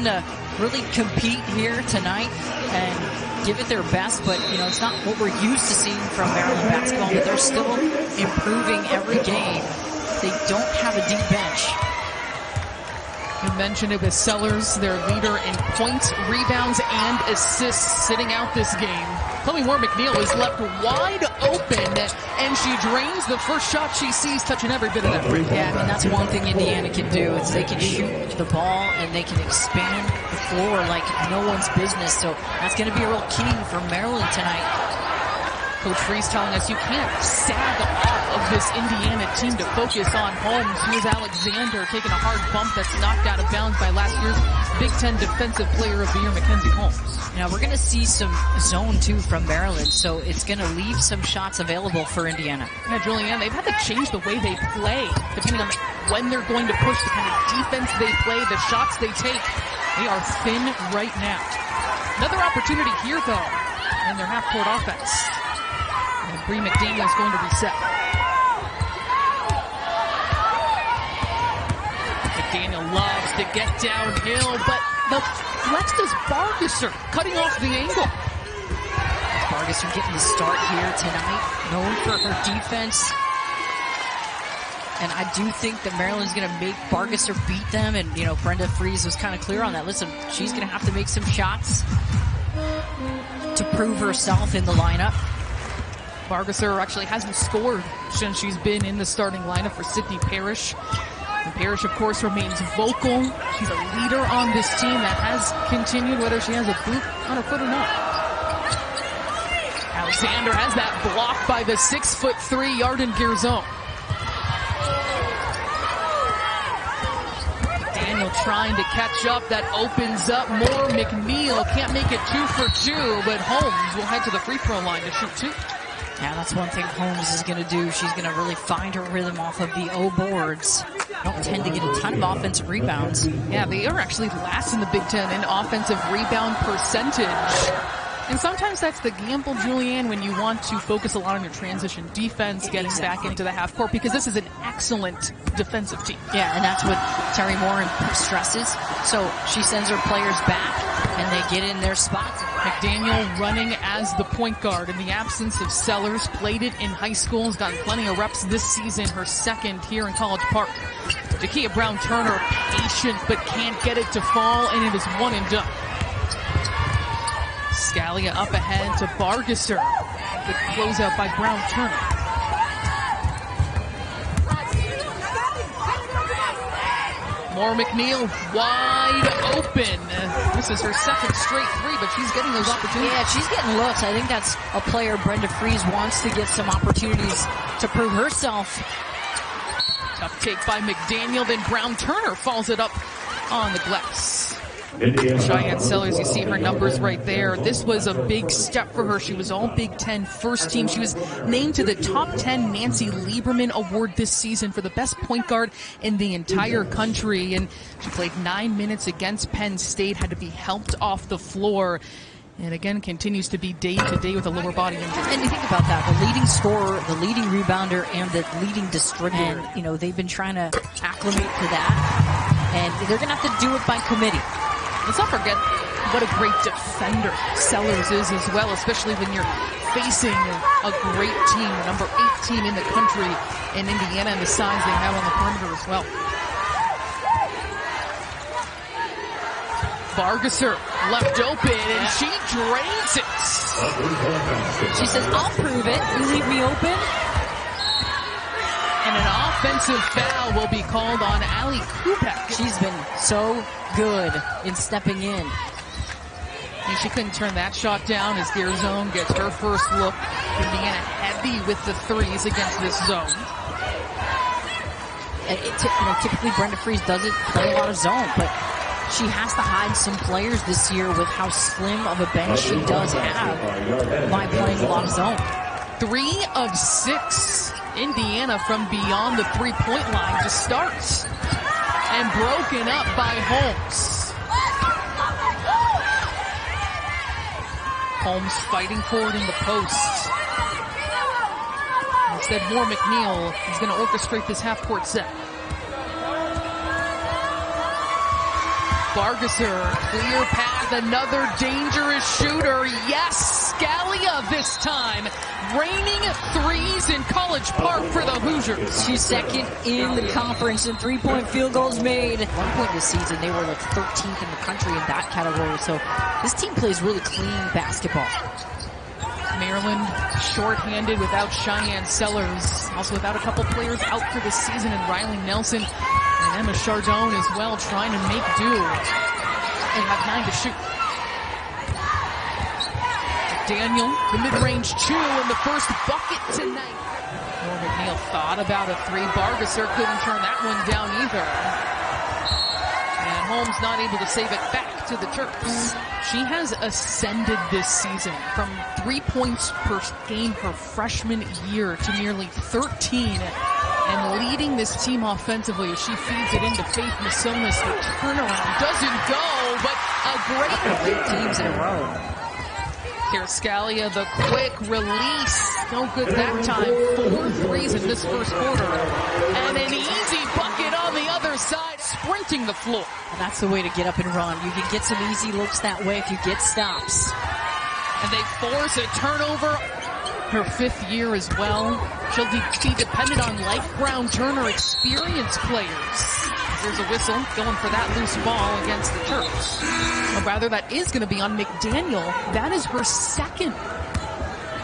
hoping to really compete here tonight and give it their best, but it's not what we're used to seeing from Maryland basketball, but they're still improving every game. They don't have a deep bench. You mentioned it with Sellers, their leader in points, rebounds, and assists, sitting out this game. Chloe Moore-McNeil is left wide open, and she drains the first shot she sees, touching every bit of that rim. Yeah, that's one thing Indiana can do, is they can shoot the ball and they can expand the floor like no one's business. So that's going to be a real key for Maryland tonight. Coach Freeze telling us you can't sag off of this Indiana team to focus on Holmes. Here's Alexander taking a hard bump that's knocked out of bounds by last year's Big Ten Defensive Player of the Year, Mackenzie Holmes. Now we're going to see some zone too from Maryland, so it's going to leave some shots available for Indiana. Yeah, Julianne, they've had to change the way they play, depending on when they're going to push, the kind of defense they play, the shots they take. They are thin right now. Another opportunity here, though, in their half-court offense. And Bree McDaniel is going to reset. McDaniel loves to get downhill, but the flex is Bargesser cutting off the angle. Bargesser getting the start here tonight, known for her defense. And I do think that Maryland's going to make Bargesser beat them. And, Brenda Freeze was kind of clear on that. Listen, she's going to have to make some shots to prove herself in the lineup. Bargesser actually hasn't scored since she's been in the starting lineup for Sydney Parrish. And Parrish, of course, remains vocal. She's a leader on this team that has continued, whether she has a boot on her foot or not. Alexander has that blocked by the 6'3" Yarden Gearzone. Daniel trying to catch up. That opens up more. McNeil can't make it 2 for 2, but Holmes will head to the free throw line to shoot 2. Yeah, that's one thing Holmes is going to do. She's going to really find her rhythm off of the O boards. Don't tend to get a ton of offensive rebounds. Yeah, they are actually last in the Big Ten in offensive rebound percentage. And sometimes that's the gamble, Julianne, when you want to focus a lot on your transition defense, getting back into the half court, because this is an excellent defensive team. Yeah, and that's what Terry Moore stresses. So she sends her players back, and they get in their spots. McDaniel running as the point guard in the absence of Sellers. Played it in high school, has gotten plenty of reps this season, her second here in College Park. Jakia Brown-Turner, patient, but can't get it to fall, and it is one and done. Scalia up ahead to Bargesser. Good closeout by Brown-Turner. Moore McNeil wide open. This is her second straight three, but she's getting those opportunities. Yeah, she's getting looks. I think that's a player Brenda Freeze wants to get some opportunities to prove herself. Tough take by McDaniel, then Brown-Turner falls it up on the glass. Shyanne Sellers, you see her numbers right there. This was a big step for her. She was all Big Ten first team. She was named to the top 10 Nancy Lieberman Award this season for the best point guard in the entire country. And she played 9 minutes against Penn State, had to be helped off the floor. And again, continues to be day to day with a lower body injury. And you think about that, the leading scorer, the leading rebounder, and the leading distributor. And, they've been trying to acclimate to that. And they're going to have to do it by committee. Let's not forget what a great defender Sellers is as well, especially when you're facing a great team, the number 8 team in the country in Indiana, and the size they have on the perimeter as well. Bargesser left open, and she drains it. She says, I'll prove it. You leave me open. And an offensive foul will be called on Ali Kupek. She's been so good in stepping in. And she couldn't turn that shot down as Gearzone gets her first look. Indiana heavy with the threes against this zone. Typically Brenda Freeze doesn't play a lot of zone, but she has to hide some players this year with how slim of a bench she does have by playing a lot of zone. 3 of 6. Indiana from beyond the three-point line to start. And broken up by Holmes. Holmes fighting forward in the post. Instead, Moore McNeil is going to orchestrate this half-court set. Bargesser, clear path, another dangerous shooter. Yes, Scalia this time. Raining threes in College Park for the Hoosiers. She's second in the conference in three-point field goals made. At one point this season, they were like 13th in the country in that category. So this team plays really clean basketball. Maryland shorthanded without Shyanne Sellers. Also without a couple players out for this season, and Riley Nelson and Emma Chardon as well, trying to make do and have 9 to shoot. Daniel, the mid-range 2 and the first bucket tonight. McNeil thought about a 3. Bargesser couldn't turn that one down either. And Holmes not able to save it back to the Terps. She has ascended this season from 3 points per game her freshman year to nearly 13. And leading this team offensively as she feeds it into Faith Masonius. The turnaround doesn't go, but a great teams in a row. Here's Scalia, the quick release. No good that time. 4 threes in this first quarter. And an easy bucket on the other side, sprinting the floor. And that's the way to get up and run. You can get some easy looks that way if you get stops. And they force a turnover. Her 5th year as well. She'll be dependent on like Brown Turner experienced players. There's a whistle going for that loose ball against the Terps. Or rather, that is going to be on McDaniel. That is her 2nd.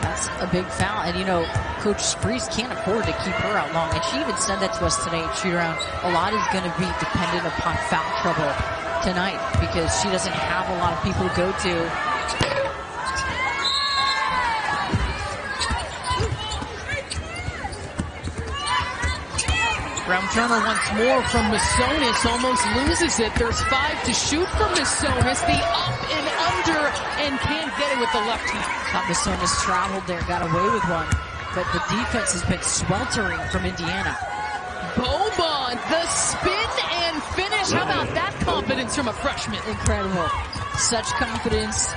That's a big foul. And, you know, Coach Sprees can't afford to keep her out long. And she even said that to us today at shoot-around. A lot is going to be dependent upon foul trouble tonight because she doesn't have a lot of people to go to. Brown Turner once more from Masonius, almost loses it. There's 5 to shoot from Masonius. The up and under, and can't get it with the left hand. Thought Masonius traveled there, got away with one, but the defense has been sweltering from Indiana. Beaumont, the spin and finish. How about that confidence from a freshman? Incredible. Such confidence.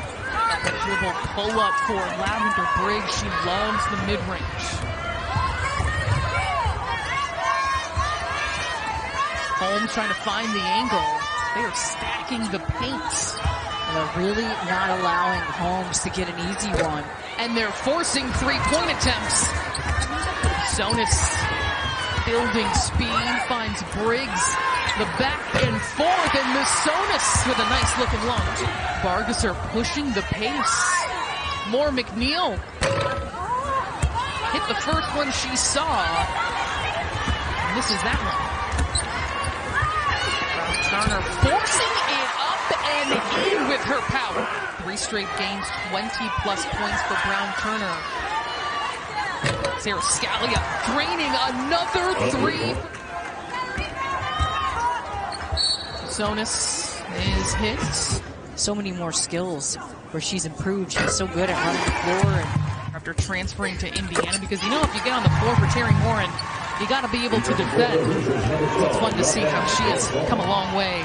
The dribble pull up for Lavender Briggs. She loves the mid-range. Holmes trying to find the angle. They are stacking the paint. They're really not allowing Holmes to get an easy one. And they're forcing 3-point attempts. Masonius building speed, finds Briggs. The back and forth, and Masonius with a nice looking lunge. Bargesser pushing the pace. More McNeil. Hit the first one she saw. And this is that one. Turner forcing it up and in with her power. 3 straight games, 20-plus points for Brown Turner. Sarah Scalia draining another 3. Masonius is hit. So many more skills where she's improved. She's so good at running the floor. And after transferring to Indiana, because you know if you get on the floor for Terry Morin, you got to be able to defend. It's fun to see how she has come a long way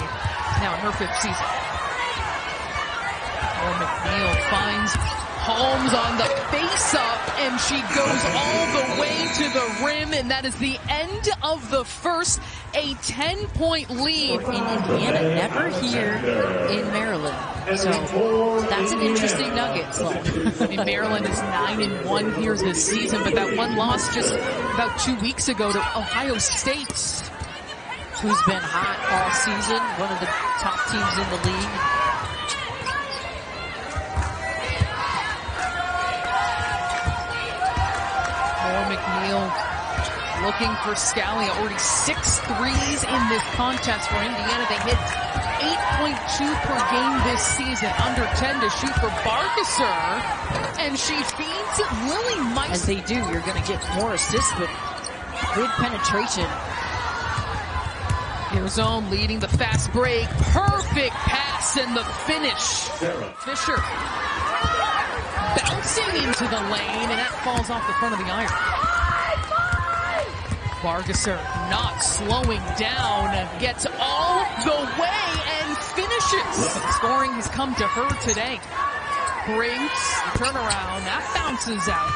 now in her 5th season. McNeil finds Holmes on the face-up, and she goes all the way to the rim, and that is the end of the first. A 10-point lead. In Indiana, never here in Maryland. So that's an interesting nugget. I mean, Maryland is 9-1 here this season, but that one loss just about 2 weeks ago to Ohio State, who's been hot all season, one of the top teams in the league. More McNeil looking for Scalia. Already 6 threes in this contest for Indiana. They hit 8.2 per game this season, under 10 to shoot for Bargesser, and she feeds Lily Meister. As they do, you're going to get more assists, but good penetration. Zone leading the fast break. Perfect pass and the finish. Fisher bouncing into the lane, and that falls off the front of the iron. Bargesser not slowing down, gets all the way and finishes. Scoring has come to her today. Briggs, turnaround, that bounces out.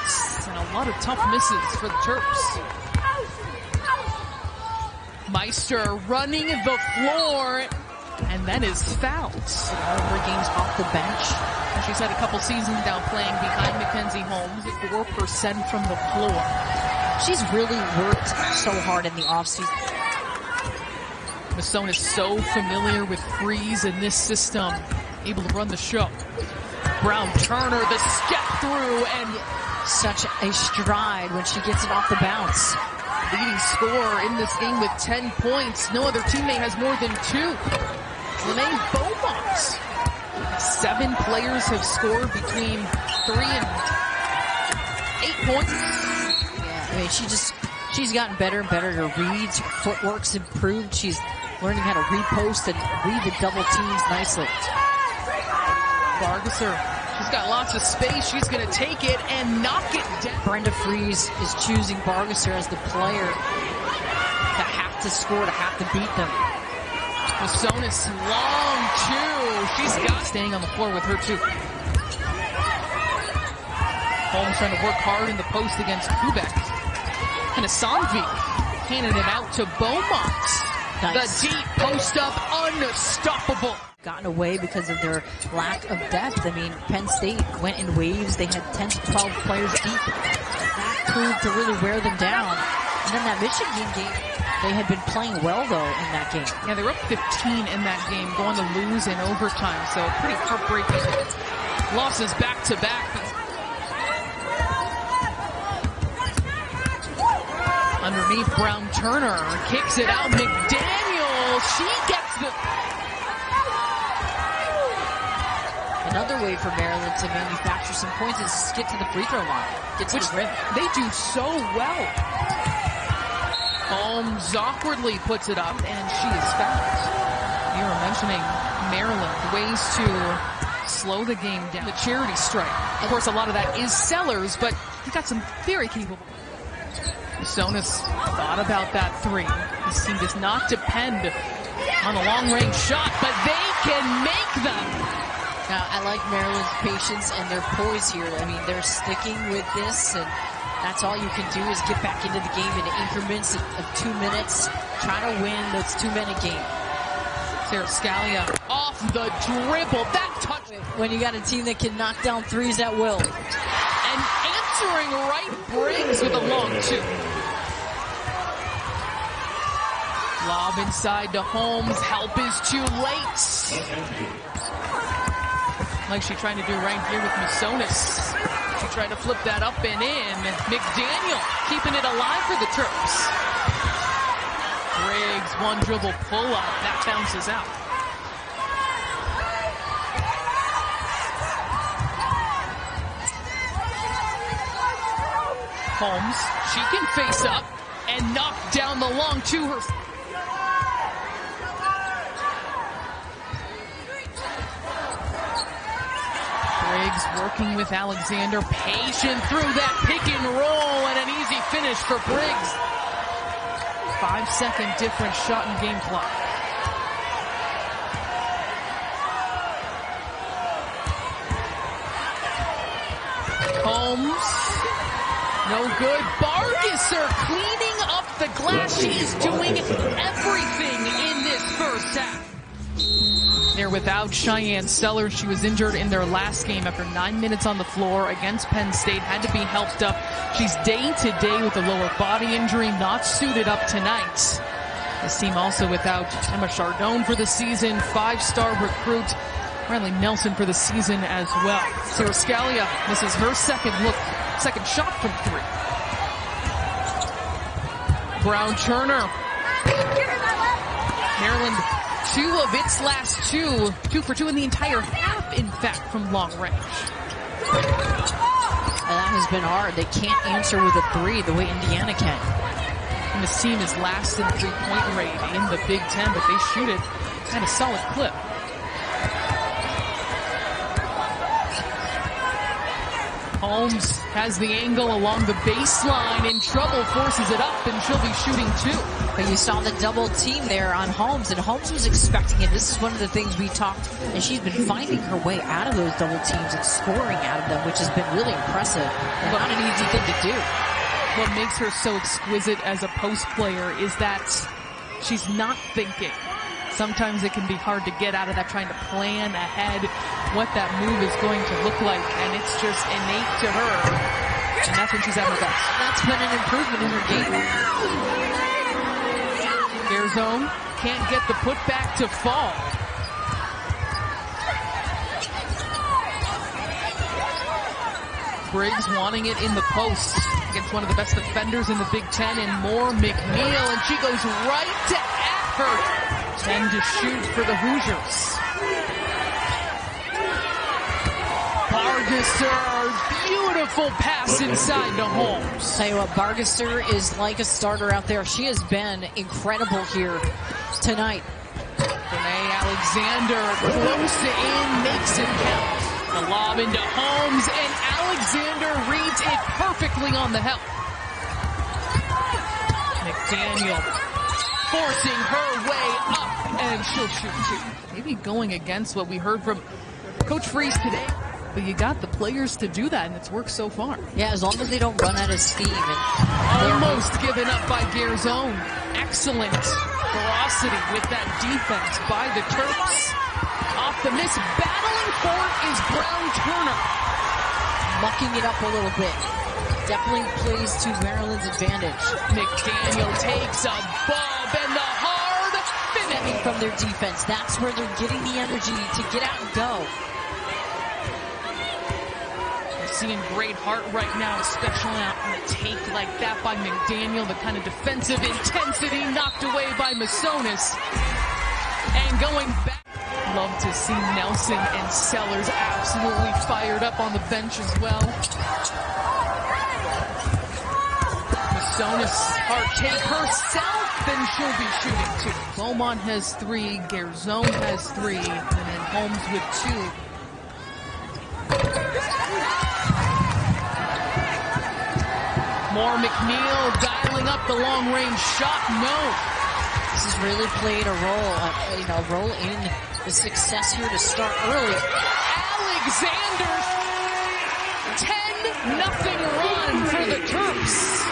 And a lot of tough misses for the Terps. Meister running the floor. and then is fouled. All of her games off the bench. And she's had a couple seasons now playing behind Mackenzie Holmes, 4% from the floor. She's really worked so hard in the offseason. Masonius so familiar with Freeze in this system, able to run the show. Brown Turner, the step through, and such a stride when she gets it off the bounce. Leading scorer in this game with 10 points. No other teammate has more than 2. Lene Beaumont. 7 players have scored between 3 and 8 points. Yeah, I mean, she's gotten better and better. Her reads, her footwork's improved. She's learning how to repost and read the double teams nicely. Vargasser, she's got lots of space. She's going to take it and knock it down. Brenda Freeze is choosing Vargasser as the player to have to score, to have to beat them. Masonius, long two. She's got staying on the floor with her too. Holmes trying to work hard in the post against Kubek. And Asanvi handing it out to Beaumont. Nice. The deep post up, unstoppable. Gotten away because of their lack of depth. I mean, Penn State went in waves. They had 10 to 12 players deep. That proved to really wear them down. And then that Michigan game, they had been playing well, though, in that game. Yeah, they were up 15 in that game, going to lose in overtime. So pretty heartbreaking losses back-to-back. Underneath, Brown Turner kicks it out. McDaniel, she gets the... Another way for Maryland to manufacture some points is to get to the free throw line. Get to the rim. They do so well. Holmes awkwardly puts it up, and she is fouled. You were mentioning Maryland, ways to slow the game down. The charity strike. Of course, a lot of that is Sellers, but you've got some very capable. Masonius thought about that three. This team does not depend on a long-range shot, but they can make them. Now, I like Maryland's patience and their poise here. I mean, they're sticking with this, and that's all you can do is get back into the game in increments of 2 minutes. Try to win those 2-minute game. Sarah Scalia off the dribble. That touch. When you got a team that can knock down threes at will. And answering right, Briggs with a long two. Lob inside to Holmes. Help is too late. Like she tried to do right here with Masonius. She tried to flip that up and in. McDaniel keeping it alive for the Terps. Briggs, one dribble pull-up. That bounces out. Holmes, she can face up and knock down the long two. Her Briggs working with Alexander, patient through that pick and roll, and an easy finish for Briggs. 5-second difference shot and game clock. Holmes, no good. Vargasser cleaning up the glass. She's doing everything in this first half. They're without Shyanne Sellers. She was injured in their last game after 9 minutes on the floor against Penn State. Had to be helped up. She's day-to-day with a lower body injury, not suited up tonight. This team also without Emma Chardon for the season, 5-star recruit Riley Nelson for the season as well. Sarah Scalia misses her second shot from three. Brown Turner. Maryland, 2 of its last 2 for 2 in the entire half, in fact, from long range. And that has been hard. They can't answer with a 3 the way Indiana can. And this team is last in three-point rate in the Big Ten, but they shoot it at a solid clip. Holmes has the angle along the baseline, in trouble, forces it up, and she'll be shooting 2. But you saw the double team there on Holmes, and Holmes was expecting it. This is one of the things we talked, and she's been finding her way out of those double teams and scoring out of them, which has been really impressive and not an easy thing to do. What makes her so exquisite as a post player is that she's not thinking. sometimes it can be hard to get out of that, trying to plan ahead what that move is going to look like, and it's just innate to her, and that's when she's at her best. That's been an improvement in her game. Garzone can't get the putback to fall. Briggs wanting it in the post against one of the best defenders in the Big Ten, and more McNeil, and she goes right to effort. 10 to shoot for the Hoosiers. Bargesser, beautiful pass inside to Holmes. Tell you what, Bargesser is like a starter out there. She has been incredible here tonight. Renee Alexander close to in, makes it count. The lob into Holmes, and Alexander reads it perfectly on the help. McDaniel forcing her way up, and she'll shoot two. Maybe going against what we heard from Coach Freeze today, but you got the players to do that, and it's worked so far. Yeah, as long as they don't run out of steam. Almost given up by Garzone. Excellent velocity with that defense by the Terps. Off the miss, battling for it is Brown Turner. Mucking it up a little bit. Definitely plays to Maryland's advantage. McDaniel takes a bump, and the hard finish from their defense. That's where they're getting the energy to get out and go. We're seeing great heart right now, especially on a take like that by McDaniel. The kind of defensive intensity knocked away by Masonius. And going back. Love to see Nelson and Sellers absolutely fired up on the bench as well. Masonius hard take herself, and she'll be shooting two. Beaumont has 3, Garzone has 3, and then Holmes with 2. More McNeil dialing up the long-range shot. No. This has really played a role in the success here to start early. Alexander's 10-0 run for the Terps.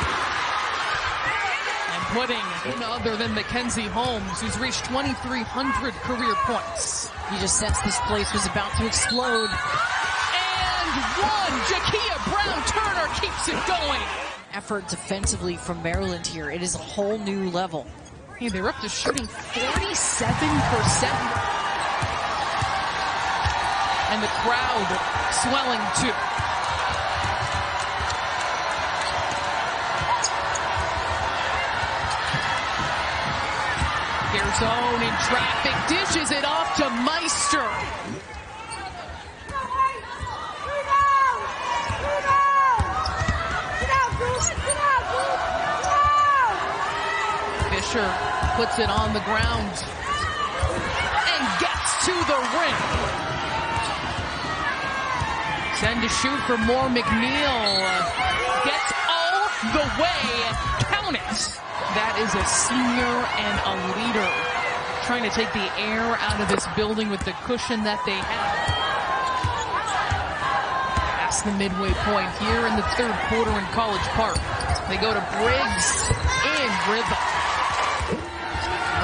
And putting none other than Mackenzie Holmes, who's reached 2,300 career points. He just sensed this place was about to explode. And one, Jakia Brown Turner keeps it going. Effort defensively from Maryland here. It is a whole new level. Hey, they're up to shooting 47%. And the crowd swelling too. Garzone in traffic, dishes it off to Meister. Fisher puts it on the ground and gets to the rim. 10 to shoot for more McNeil. Gets all the way. Count it. That is a senior and a leader. Trying to take the air out of this building with the cushion that they have. That's the midway point here in the third quarter in College Park. They go to Briggs in rhythm.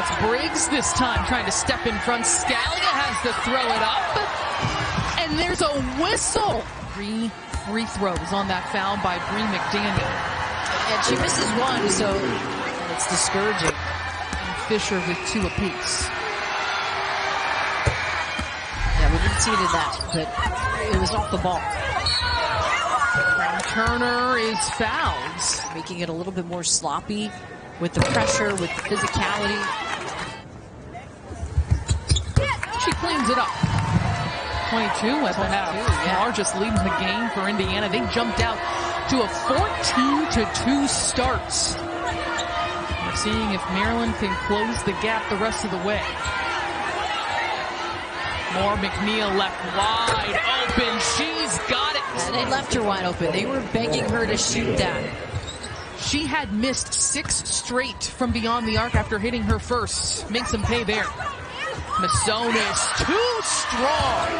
It's Briggs this time trying to step in front. Scalia has to throw it up. And there's a whistle. 3 free throws on that foul by Bree McDaniel. And she misses one, so it's discouraging. And Fisher with 2 apiece. Yeah, we didn't see it in that, but it was off the ball. Brown Turner is fouled. Making it a little bit more sloppy with the pressure, with the physicality. She cleans it up. 22 at the half. Yeah. Largest lead in the game for Indiana. They jumped out to a 14-2 start. We're seeing if Maryland can close the gap the rest of the way. More McNeil left wide open. She's got it. And they left her wide open. They were begging her to shoot that. She had missed 6 straight from beyond the arc after hitting her first. Makes them pay there. Masonius too strong.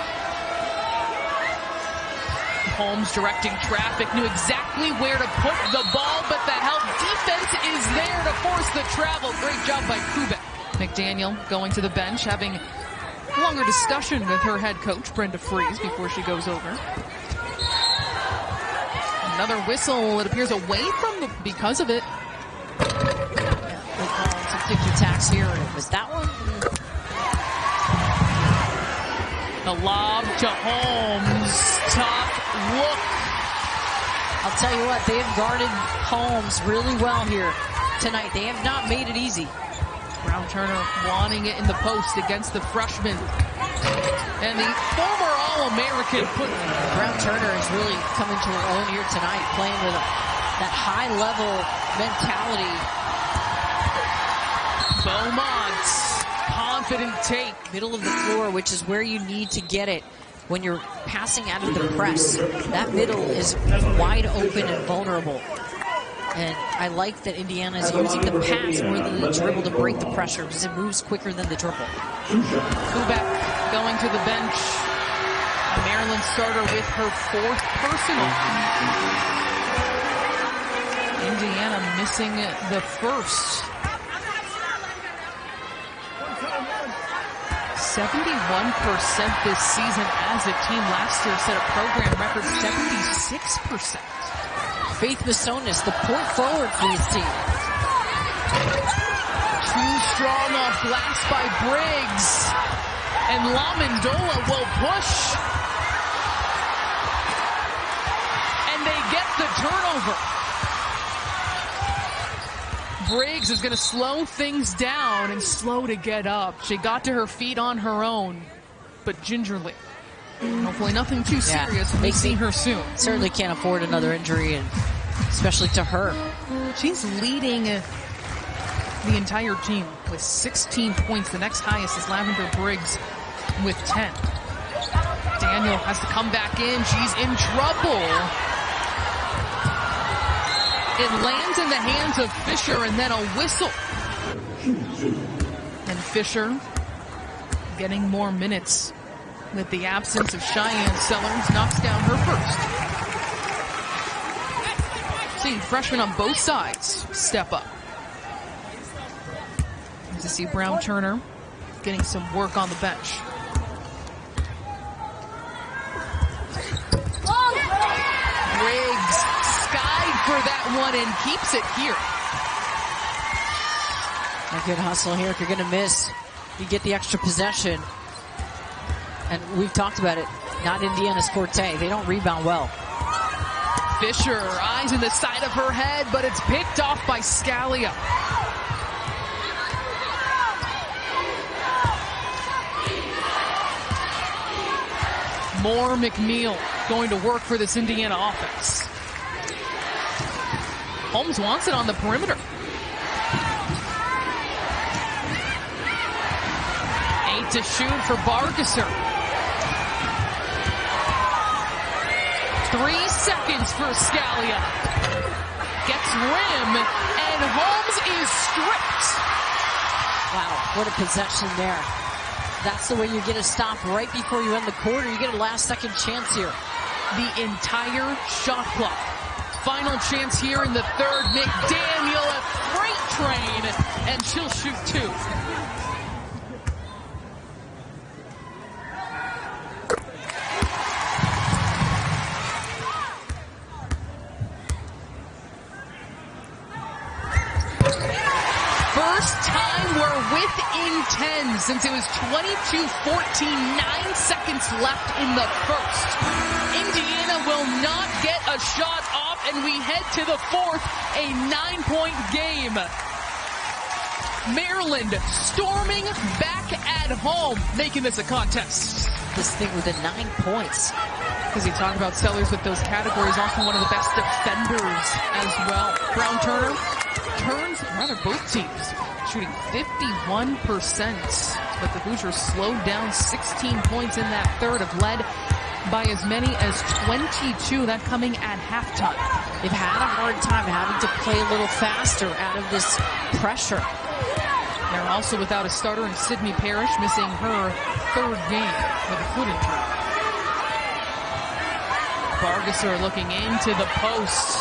Holmes directing traffic, knew exactly where to put the ball, but the help defense is there to force the travel. Great job by Kubek. McDaniel going to the bench, having a longer discussion with her head coach, Brenda Fries, before she goes over. Another whistle, it appears, away from the, because of it. They call some ticky-tacks here, and it was that one. The lob to Holmes. Tough look. I'll tell you what, they have guarded Holmes really well here tonight. They have not made it easy. Brown Turner wanting it in the post against the freshman. And the former All-American Brown Turner is really coming to her own here tonight, playing with that high-level mentality. Beaumont, confident take. Middle of the floor, which is where you need to get it when you're passing out of the press. That middle is wide open and vulnerable. And I like that Indiana is using the pass more than the dribble to break the pressure because it moves quicker than the dribble. Kubek going to the bench. A Maryland starter with her 4th personal. Indiana missing the first. 71% this season as a team. Last year set a program record 76%. Faith Masonius, the point forward for this team. Too strong off glass by Briggs. And LaMendola will push. And they get the turnover. Briggs is going to slow things down and slow to get up. She got to her feet on her own, but gingerly. Hopefully nothing too serious. We'll see her soon. Certainly can't afford another injury, and especially to her. She's leading the entire team with 16 points. The next highest is Lavender Briggs with 10. Daniel has to come back in. She's in trouble. It lands in the hands of Fisher, and then a whistle. And Fisher getting more minutes with the absence of Shyanne Sellers, knocks down her first. Seeing freshmen on both sides step up. As you see Brown Turner getting some work on the bench. Briggs skied for that one and keeps it here. A good hustle here. If you're going to miss, you get the extra possession. And we've talked about it, not Indiana's forte. They don't rebound well. Fisher, eyes in the side of her head, but it's picked off by Scalia. More McNeil going to work for this Indiana offense. Holmes wants it on the perimeter. 8 to shoot for Bargesser. 3 seconds for Scalia. Gets rim, and Holmes is stripped. Wow, what a possession there. That's the way you get a stop right before you end the quarter. You get a last-second chance here. The entire shot clock. Final chance here in the third. McDaniel, a freight train, and she'll shoot 2. Within 10 since it was 22-14, 9 seconds left in the first. Indiana will not get a shot off, and we head to the fourth, a 9-point game. Maryland storming back at home, making this a contest. This thing within 9 points. Because you talk about Sellers with those categories, also one of the best defenders as well. Brown Turner turns, rather both teams, shooting 51%. But the Hoosiers slowed down 16 points in that third, have led by as many as 22, that coming at halftime. They've had a hard time having to play a little faster out of this pressure. They're also without a starter in Sydney Parrish, missing her third game with a foot injury. Bargesser looking into the post.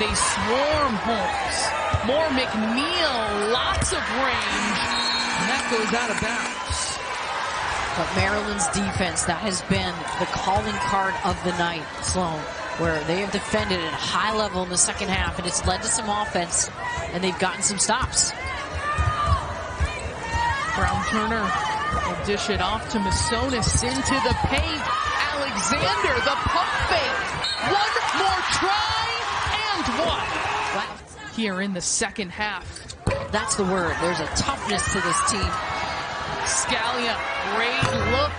They swarm Holmes. More McNeil, lots of range. And that goes out of bounds. But Maryland's defense, that has been the calling card of the night, Sloan, where they have defended at a high level in the second half, and it's led to some offense, and they've gotten some stops. Brown-Turner will dish it off to Masonius into the paint. Alexander, the pump fake. One more try, and one. Wow. Here in the second half. That's the word. There's a toughness to this team. Scalia, great look.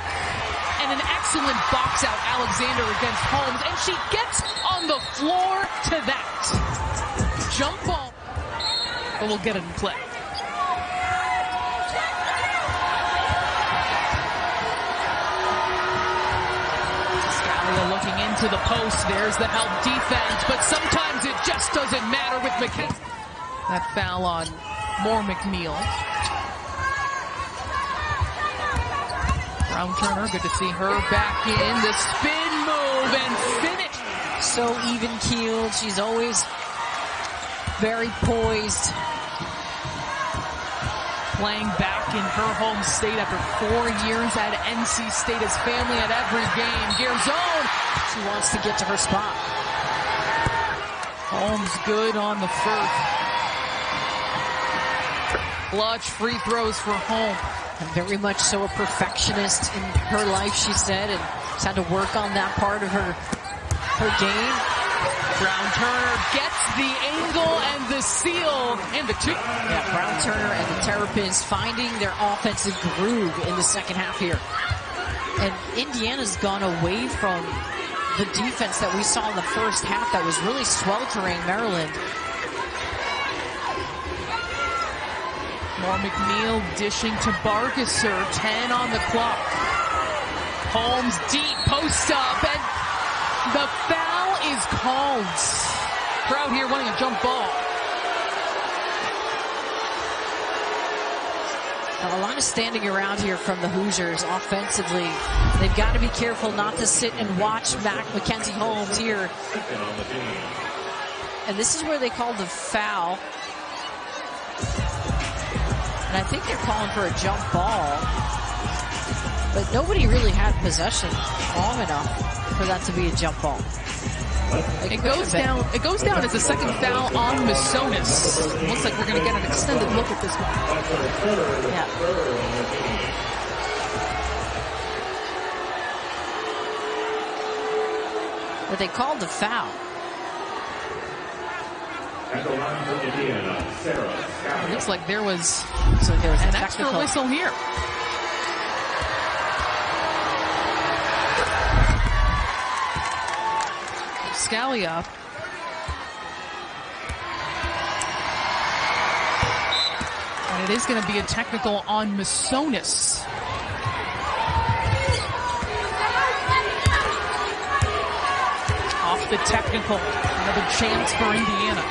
And an excellent box out, Alexander against Holmes. And she gets on the floor to that. Jump ball. But we'll get it in play. Looking into the post, there's the help defense, but sometimes it just doesn't matter with Mackenzie. That foul on more McNeil. Brown-Turner, good to see her back in. The spin move and finish. So even-keeled. She's always very poised. Playing back in her home state after 4 years at NC State as family at every game. Gearzone. She wants to get to her spot. Holmes good on the first. Clutch free throws for Holmes. And very much so a perfectionist in her life, she said, and she's had to work on that part of her game. Brown-Turner gets the angle and the seal and the two. Yeah, Brown-Turner and the Terrapins finding their offensive groove in the second half here. And Indiana's gone away from the defense that we saw in the first half that was really sweltering Maryland. More McNeil dishing to Bargesser, 10 on the clock. Holmes deep, post up, and the foul is called. Crowd here wanting a jump ball. Now, a lot of standing around here from the Hoosiers offensively. They've got to be careful not to sit and watch Mackenzie Holmes here. And this is where they called the foul. And I think they're calling for a jump ball. But nobody really had possession long enough for that to be a jump ball. It goes down as a second foul on Masonius. Looks like we're going to get an extended look at this one. Yeah. But they called the foul. It looks like there was an extra whistle here. Scalia. And it is going to be a technical on Masonius. Off the technical. Another chance for Indiana.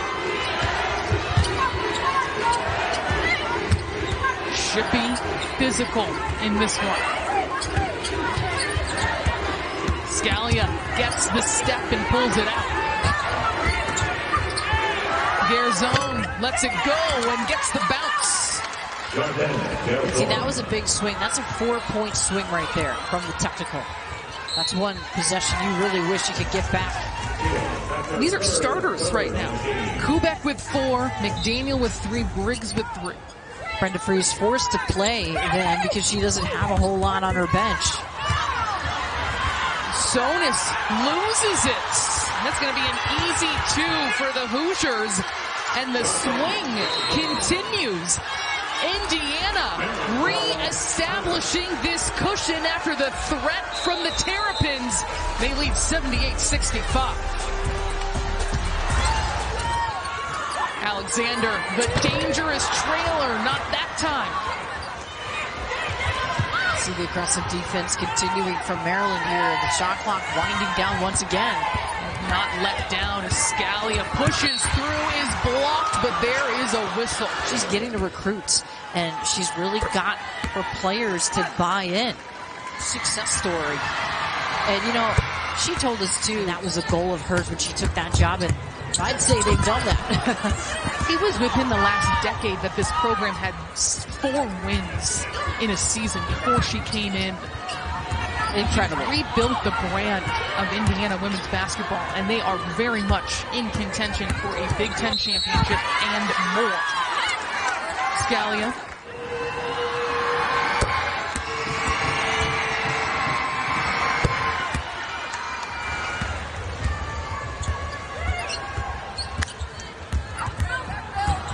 Shippy physical in this one. Scalia gets the step and pulls it out. Gearzone lets it go and gets the bounce. See, that was a big swing. That's a 4-point swing right there from the technical. That's one possession you really wish you could get back. These are starters right now. Kubek with 4, McDaniel with 3, Briggs with 3. Brenda Free's forced to play then because she doesn't have a whole lot on her bench. Masonius loses it. That's going to be an easy 2 for the Hoosiers. And the swing continues. Indiana re-establishing this cushion after the threat from the Terrapins. They lead 78-65. Alexander, the dangerous trailer, not that time. See the aggressive defense continuing from Maryland here. The shot clock winding down once again. Not let down as Scalia pushes through, is blocked, but there is a whistle. She's getting the recruits, and she's really got her players to buy in. Success story. And, you know, she told us, too, that was a goal of hers when she took that job, and I'd say they've done that. It was within the last decade that this program had 4 wins in a season before she came in. Incredible. Rebuilt the brand of Indiana women's basketball, and they are very much in contention for a Big Ten championship and more. Scalia.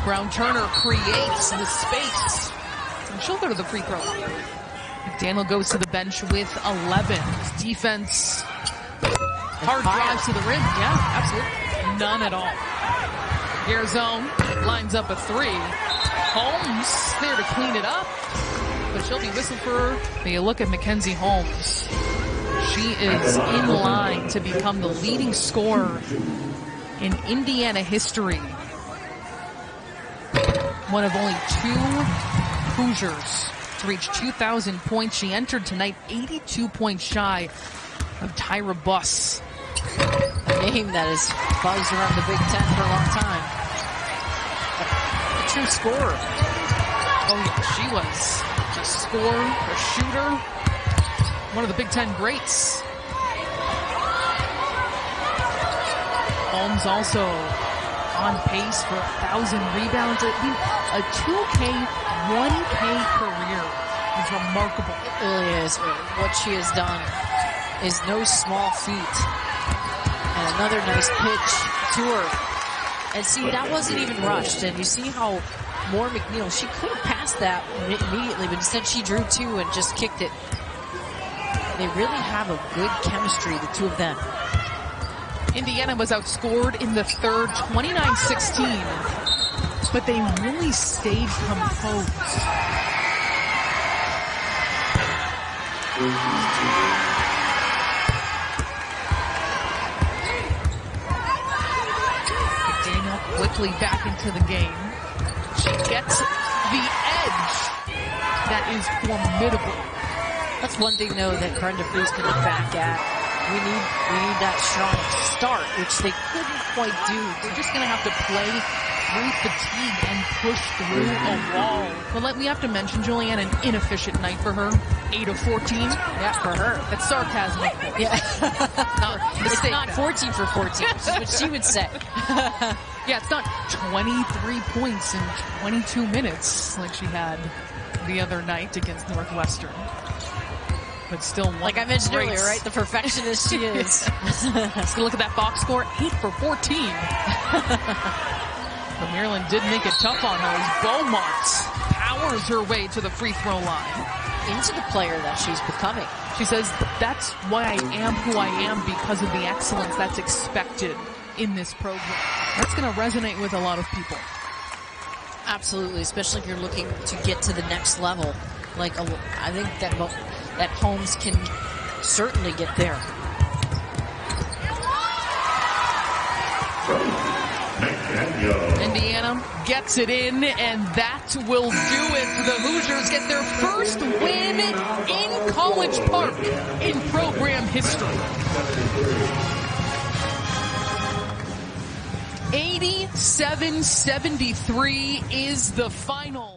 Brown-Turner creates the space, and she'll go to the free throw line. McDaniel goes to the bench with 11. His defense, hard drives to the rim. Yeah, absolutely. None at all. Garzone lines up a 3. Holmes there to clean it up, but she'll be whistled for. You look at Mackenzie Holmes. She is in line to become the leading scorer in Indiana history. One of only 2 Hoosiers to reach 2,000 points. She entered tonight 82 points shy of Tyra Buss. A name that has buzzed around the Big Ten for a long time. A true scorer. Oh yeah, she was a scorer, a shooter, one of the Big Ten greats. Holmes also on pace for 1,000 rebounds. A 2K, 1K career is remarkable. It really is. What she has done is no small feat. And another nice pitch to her. And see, that wasn't even rushed. And you see how Moore McNeil, she could have passed that immediately, but instead she drew 2 and just kicked it. They really have a good chemistry, the two of them. Indiana was outscored in the third 29-16, but they really stayed composed. McDaniel quickly back into the game. She gets the edge that is formidable. That's one thing, though, that Brenda Freeze can look back at. We need that strong start, which they couldn't quite do. They're just going to have to play through fatigue and push through a wall. But we have to mention, Julianne, an inefficient night for her. 8 of 14. Yeah, for her. That's sarcasm. Yeah. It's not 14 for 14, which is what she would say. Yeah, it's not 23 points in 22 minutes like she had the other night against Northwestern. But still, like I mentioned earlier, right? The perfectionist she is. Let's look at that box score, 8 for 14. But Maryland did make it tough on her as Beaumont powers her way to the free throw line. Into the player that she's becoming. She says, that's why I am who I am, because of the excellence that's expected in this program. That's going to resonate with a lot of people. Absolutely, especially if you're looking to get to the next level. Like, I think that Holmes can certainly get there. Indiana gets it in, and that will do it. The Hoosiers get their first win in College Park in program history. 87-73 is the final.